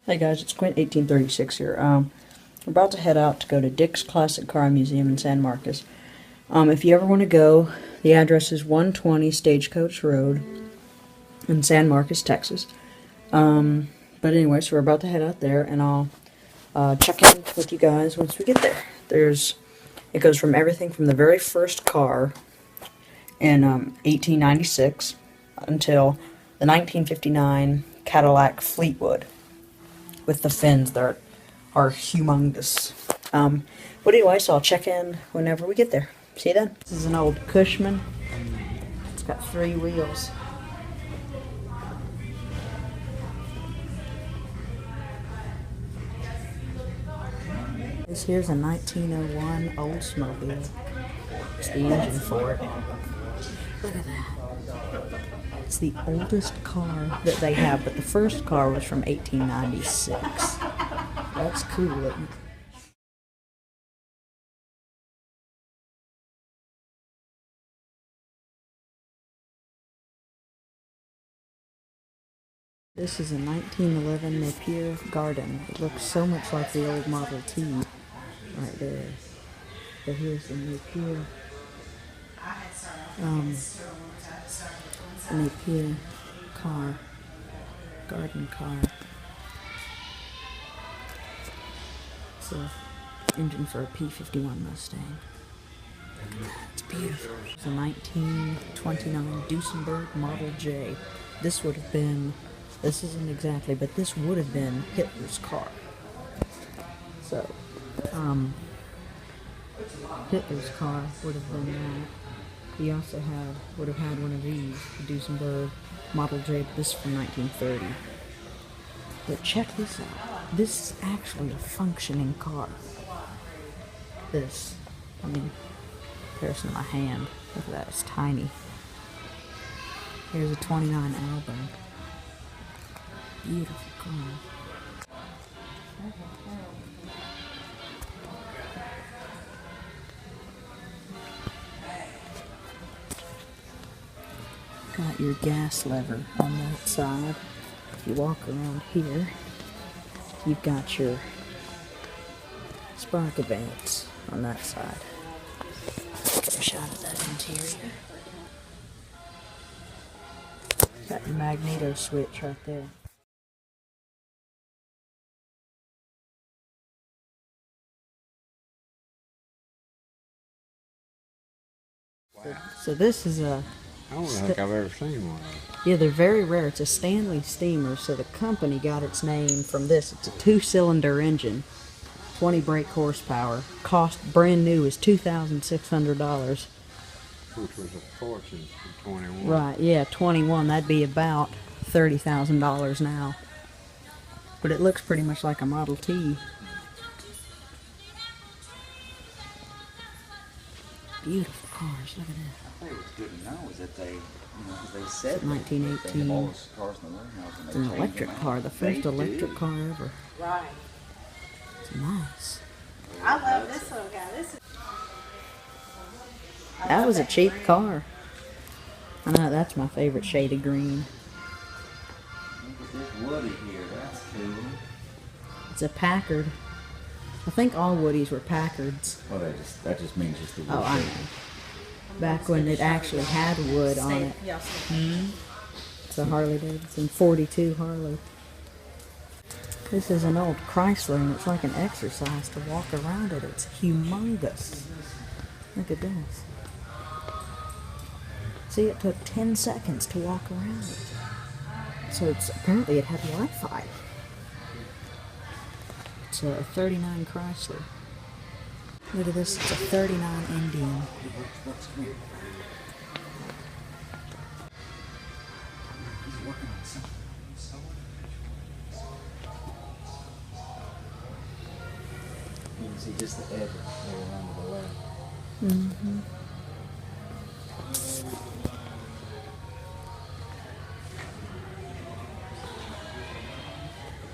Hey guys, it's Quint1836 here. We're about to head out to go to Dick's Classic Car Museum in San Marcos. If you ever want to go, the address is 120 Stagecoach Road in San Marcos, Texas. But anyway, so we're about to head out there, and I'll check in with you guys once we get there. It goes from everything from the very first car in 1896 until the 1959 Cadillac Fleetwood, with the fins that are humongous. But anyway, so I'll check in whenever we get there. See you then. This is an old Cushman. It's got 3 wheels. This here's a 1901 Oldsmobile. It's the engine for it. Look at that. It's the oldest car that they have, but the first car was from 1896. That's cool, isn't it? This is a 1911 Napier Garden. It looks so much like the old Model T right there. But here's the Napier. Napier car, garden car. It's an engine for a P-51 Mustang. It's beautiful. It's a 1929 Duesenberg Model J. This isn't exactly, but this would have been Hitler's car. So, Hitler's car would have been that. He also would have had one of these, the Duesenberg Model J, but this is from 1930. But check this out. This is actually a functioning car. Comparison to my hand. Look at that, it's tiny. Here's a 29 Album. Beautiful car. Got your gas lever on that side. If you walk around here, you've got your spark vents on that side. Get a shot of that interior. Got your magneto switch right there. Wow. So this is a... I don't think I've ever seen one of them. Yeah, they're very rare. It's a Stanley steamer, so the company got its name from this. It's a 2-cylinder engine, 20 brake horsepower. Cost brand new is $2,600. Which was a fortune for 21. Right, yeah, 21. That'd be about $30,000 now. But it looks pretty much like a Model T. Beautiful cars, look at that. I think what's good to know is that they, because they said It's 1918. they have all those cars in the warehouse and It's they an change electric them car, out. the first They electric do. car ever. Right. It's nice. I love this little guy. This is. That was a cheap car. I know, that's my favorite shade of green. Look at this Woody here. That's cool. It's a Packard. I think all Woodies were Packards. Well, that just means just the wood. Oh, I know. Back when it actually had wood on it. It's a Harley Davidson 42 Harley. This is an old Chrysler, and it's like an exercise to walk around it. It's humongous. Look at this. See, it took 10 seconds to walk around it. So apparently it had Wi-Fi. It's a 39 Chrysler. Look at this, it's a 39 Indian. You can see just the edge there around to the left. Mm-hmm.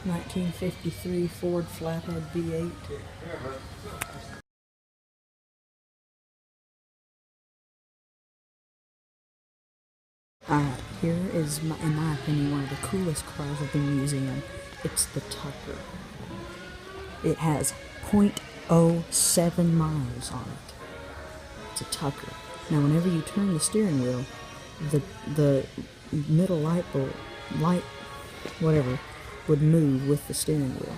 (1953) Ford Flathead V8. Here is, in my opinion, one of the coolest cars of the museum. It's the Tucker. It has .07 miles on it. It's a Tucker. Now, whenever you turn the steering wheel, the middle light whatever, would move with the steering wheel.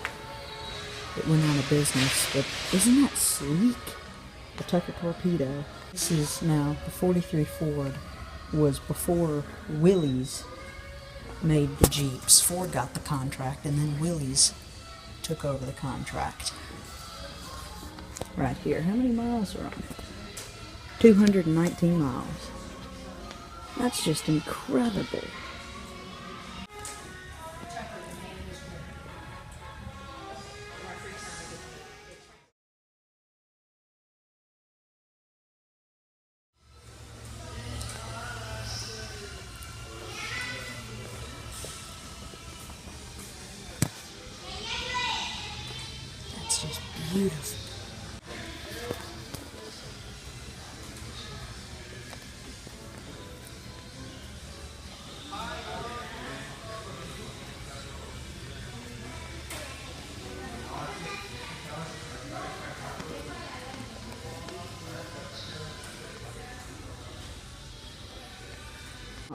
It went out of business, but isn't that sleek? The Tucker Torpedo. This is now the 43 Ford. Was before Willys made the Jeeps. Ford got the contract, and then Willys took over the contract. Right here. How many miles are on it? 219 miles. That's just incredible. That's just beautiful.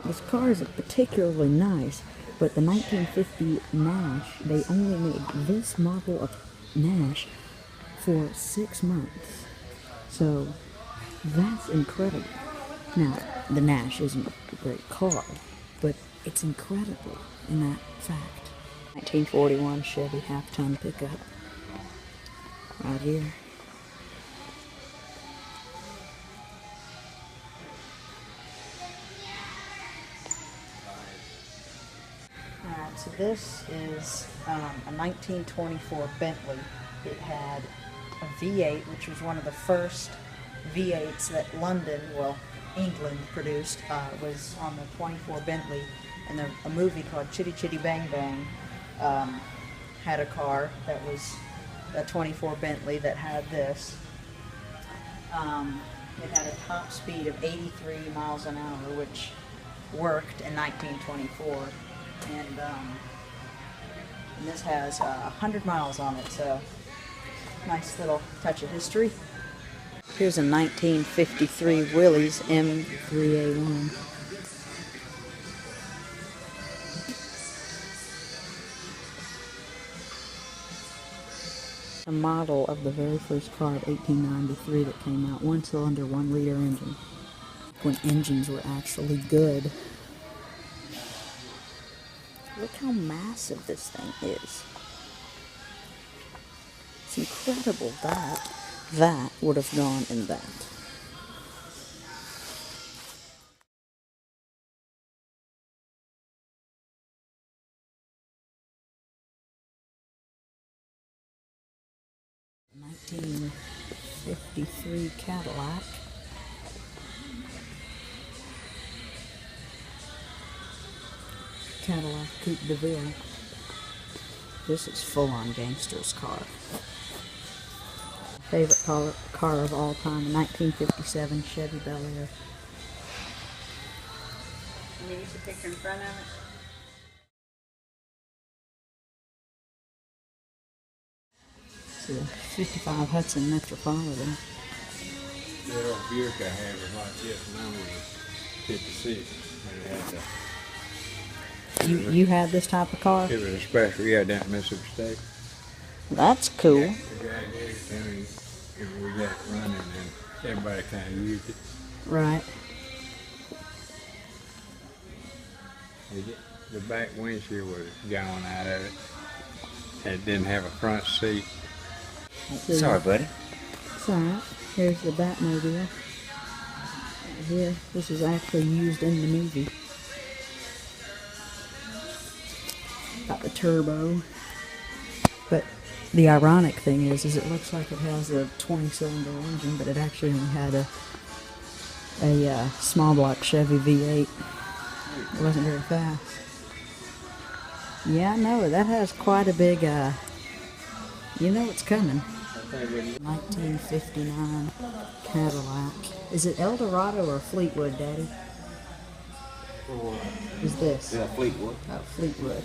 This car is particularly nice, but the 1950 Nash, they only made this model of Nash for 6 months. So that's incredible. Now, the Nash isn't a great car, but it's incredible in that fact. 1941 Chevy half-ton pickup. Right here. Alright, so this is a 1924 Bentley. It had a V8, which was one of the first V8s that London, well, England produced. Was on the 24 Bentley, and a movie called Chitty Chitty Bang Bang had a car that was a 24 Bentley that had this. It had a top speed of 83 miles an hour, which worked in 1924. And this has 100 miles on it, so nice little touch of history. Here's a 1953 Willys M3A1. A model of the very first car of 1893 that came out, 1-cylinder, 1-liter engine, when engines were actually good. Look how massive this thing is. It's incredible that would have gone in that. '53 Cadillac. Cadillac Coupe de Ville. This is full-on gangster's car. Favorite car of all time, a 1957 Chevy Bel Air. And you should picture in front of it. It's a 55 Hudson Metropolitan. That old Buick I had was like this, and I was 56. And it had You had this type of car? it was a special, yeah, down in Mississippi State. That's cool. The guy gave it to me, and we got it running, and everybody kind of used it. Right. The back windshield was going out of it. It didn't have a front seat. Sorry, buddy. It's alright. Here's the Batmobile. Right here. This is actually used in the movie. Got the turbo. But the ironic thing is it looks like it has a 20-cylinder engine, but it actually only had a small block Chevy V8. It wasn't very fast. Yeah, I know. That has quite a big, you know what's coming. 1959 Cadillac. Is it Eldorado or Fleetwood, Daddy? Is this? Yeah, Fleetwood. Oh, Fleetwood.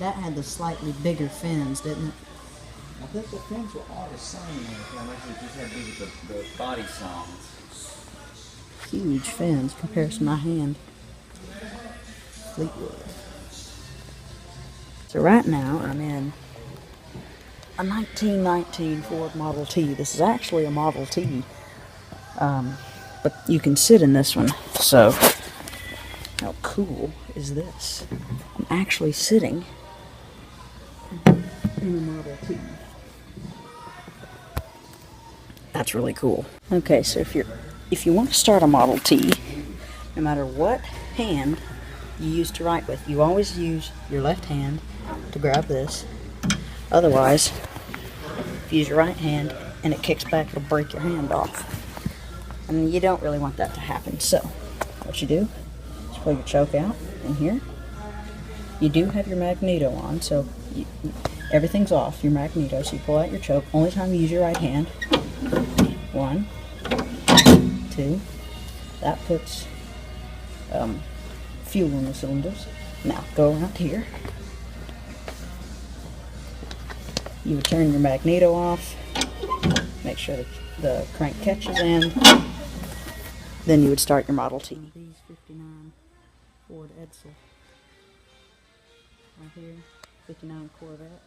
That had the slightly bigger fins, didn't it? I think the fins were all the same. It just had to do with the body songs. Huge fins compared to my hand. Fleetwood. So right now I'm in a 1919 Ford Model T. This is actually a Model T, but you can sit in this one. So how cool is this? I'm actually sitting in a Model T. That's really cool. Okay, so if you want to start a Model T, no matter what hand you use to write with, you always use your left hand to grab this. Otherwise, if you use your right hand and it kicks back, it'll break your hand off. And you don't really want that to happen. So, what you do is pull your choke out in here. You do have your magneto on, so everything's off, your magneto, so you pull out your choke. Only time you use your right hand. 1, 2. That puts fuel in the cylinders. Now, go around here. You would turn your magneto off, make sure that the crank catches in, then you would start your Model T. These 59 Ford Edsel right here, 59 Corvette.